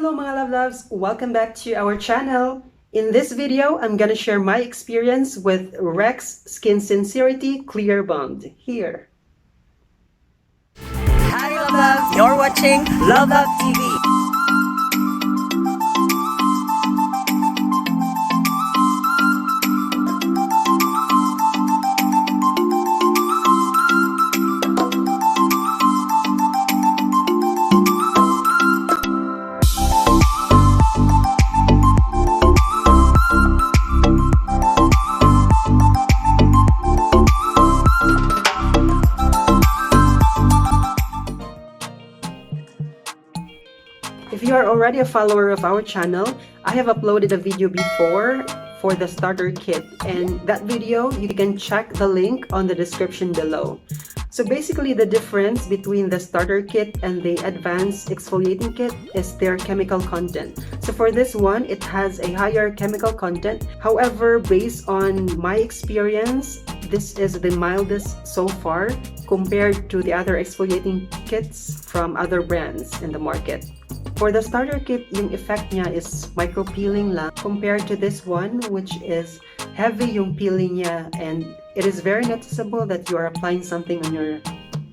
Hello mga LABLABs! Welcome back to our channel. In this video, I'm gonna share my experience with 𝒂𝒄𝒆𝒃 Skin Sincerity Clear Bond. Here. Hi LABLABs! You're watching LABLAB TV. If you are already a follower of our channel, I have uploaded a video before for the starter kit, and that video you can check the link on the description below. So basically the difference between the starter kit and the advanced exfoliating kit is their chemical content. So for this one, it has a higher chemical content. However, based on my experience, this is the mildest so far compared to the other exfoliating kits from other brands in the market. For the starter kit, yung effect niya is micro-peeling lang compared to this one, which is heavy yung peeling niya, and it is very noticeable that you are applying something on your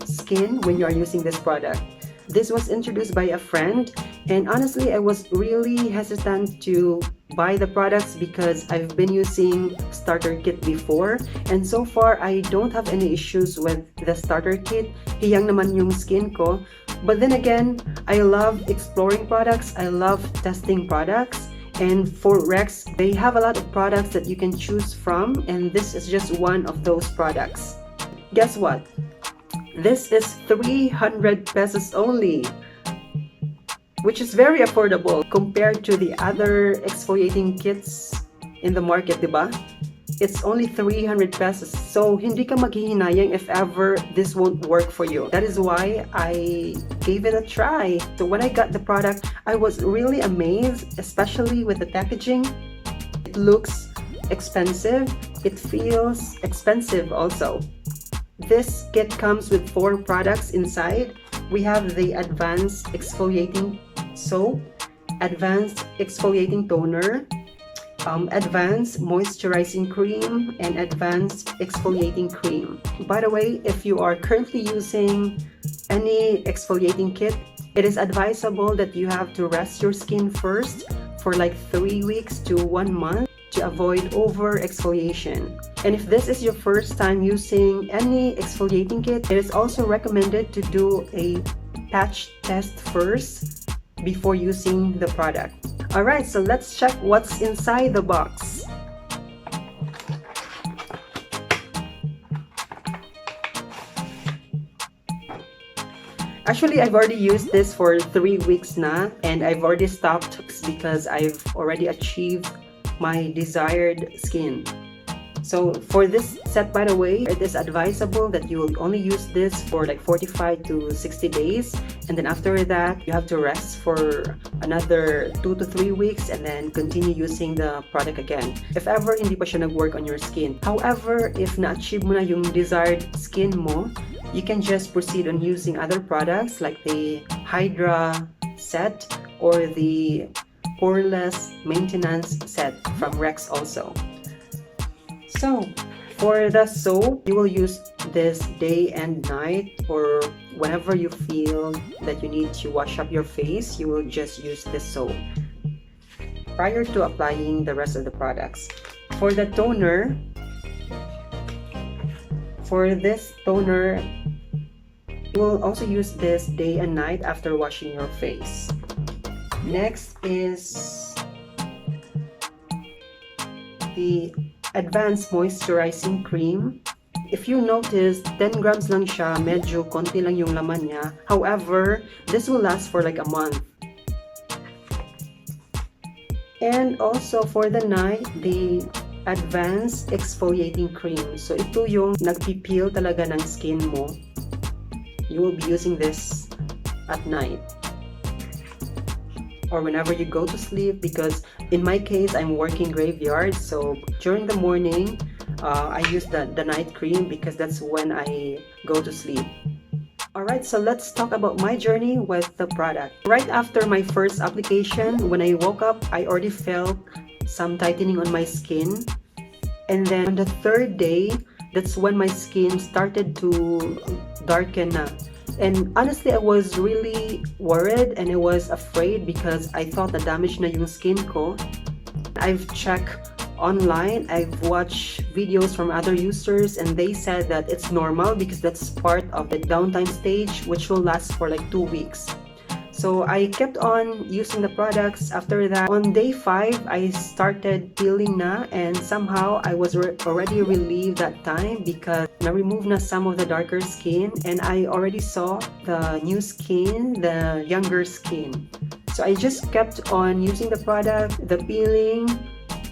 skin when you are using this product. This was introduced by a friend, and honestly, I was really hesitant to buy the products because I've been using starter kit before, and so far I don't have any issues with the starter kit. Hiyang naman yung skin ko. But then again, I love exploring products, I love testing products, and for 𝒂𝒃𝒆, they have a lot of products that you can choose from, and this is just one of those products. Guess what? This is 300 pesos only, which is very affordable compared to the other exfoliating kits in the market, diba? It's only 300 pesos. So, hindi ka maghihinayang if ever this won't work for you. That is why I gave it a try. So when I got the product, I was really amazed, especially with the packaging. It looks expensive. It feels expensive also. This kit comes with 4 products inside. We have the advanced exfoliating soap, advanced exfoliating toner, advanced moisturizing cream, and advanced exfoliating cream. By the way, if you are currently using any exfoliating kit, it is advisable that you have to rest your skin first for like 3 weeks to 1 month to avoid over exfoliation. And if this is your first time using any exfoliating kit, it is also recommended to do a patch test first before using the product. Alright, so let's check what's inside the box. Actually, I've already used this for 3 weeks now, and I've already stopped because I've already achieved my desired skin. So for this set, by the way, it is advisable that you will only use this for like 45 to 60 days, and then after that you have to rest for another 2 to 3 weeks and then continue using the product again if ever hindi pa siya nag-work on your skin. However, if na-achieve mo na yung desired skin mo, you can just proceed on using other products like the Hydra set or the Poreless Maintenance set from 𝒂𝒃𝒆 also. So, for the soap, you will use this day and night, or whenever you feel that you need to wash up your face, you will just use this soap prior to applying the rest of the products. For the toner, you will also use this day and night after washing your face. Next is the advanced moisturizing cream. If you notice, 10 grams lang siya, medyo konti lang yung laman niya. However, this will last for like a month. And also for the night, the advanced exfoliating cream. So ito yung nagpipeel talaga ng skin mo. You will be using this at night or whenever you go to sleep, because in my case, I'm working graveyard, so during the morning, I use the night cream because that's when I go to sleep. Alright, so let's talk about my journey with the product. Right after my first application, when I woke up, I already felt some tightening on my skin. And then on the third day, that's when my skin started to darken na. And honestly, I was really worried and I was afraid because I thought na damage na yung skin ko. I've checked online, I've watched videos from other users, and they said that it's normal because that's part of the downtime stage, which will last for like 2 weeks. So I kept on using the products. After that, on day 5, I started peeling na, and somehow I was already relieved that time because na-remove na some of the darker skin, and I already saw the new skin, the younger skin. So I just kept on using the product. The peeling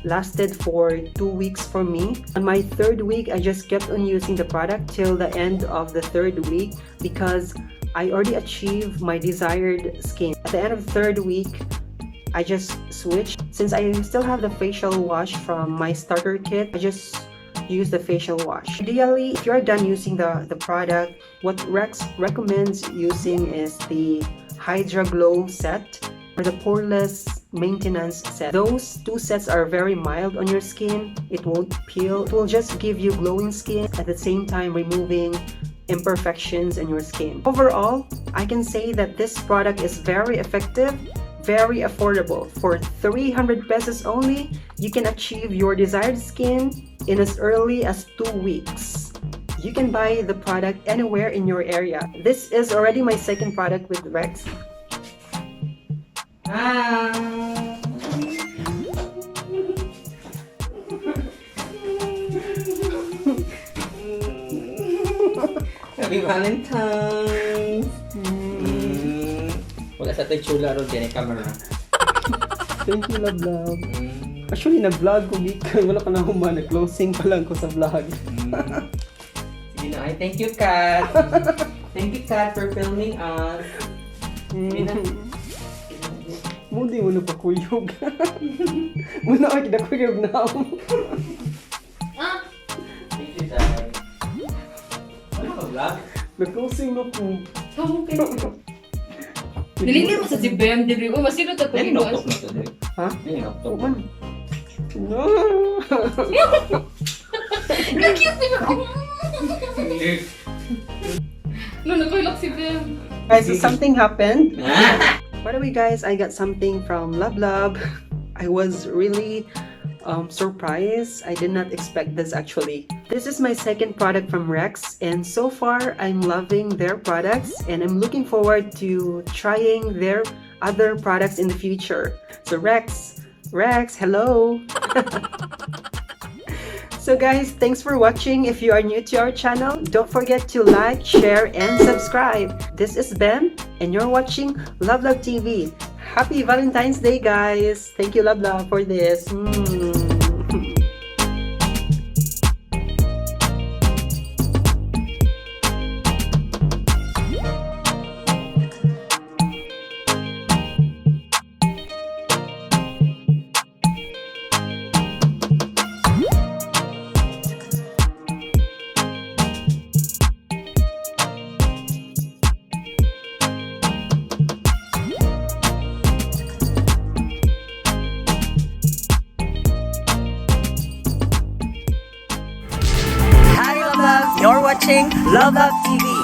lasted for 2 weeks for me. On my 3rd week, I just kept on using the product till the end of the 3rd week because I already achieved my desired skin. At the end of the 3rd week, I just switched. Since I still have the facial wash from my starter kit, I just use the facial wash. Ideally, if you're done using the product, what Rex recommends using is the Hydra Glow set or the Poreless Maintenance set. Those 2 sets are very mild on your skin. It won't peel. It will just give you glowing skin at the same time removing imperfections in your skin. Overall, I can say that this product is very effective, very affordable. For 300 pesos only, you can achieve your desired skin in as early as 2 weeks. You can buy the product anywhere in your area. This is already my 2nd product with Rex. Happy Valentine's! Wala sa tayo chula ron dyan, camera. Thank you, LABLAB. Actually, nag-vlog ko gikan. Wala ka na human. Nag-closing pa lang ko sa vlog. Sige na, ay thank you, Kat. Thank you, Kat, for filming us. Sige na. Mundi mo na pakuyog. Muna ay kinakuyog na ako. Thank you, Tay. Ano ka vlog? Nag-closing na po. Kamu kayo. Nilingin mo sa si Bem, dili ko masino ta Yan, ko. noktok na to, Dre. Ha? Yan, yung noktok. Man. No. Cute mo. No, nakoylok si Bem. Guys, so something happened. By the way, guys, I got something from LABLAB. I was really surprised. I did not expect this actually. This is my 2nd product from Rex, and so far I'm loving their products and I'm looking forward to trying their other products in the future. So Rex, hello. So guys, thanks for watching. If you are new to our channel, don't forget to like, share, and subscribe. This is Bem, and you're watching LABLAB TV. Happy Valentine's Day, guys! Thank you, LABLAB, for this. Hi, LABLABs! You're watching LABLAB TV.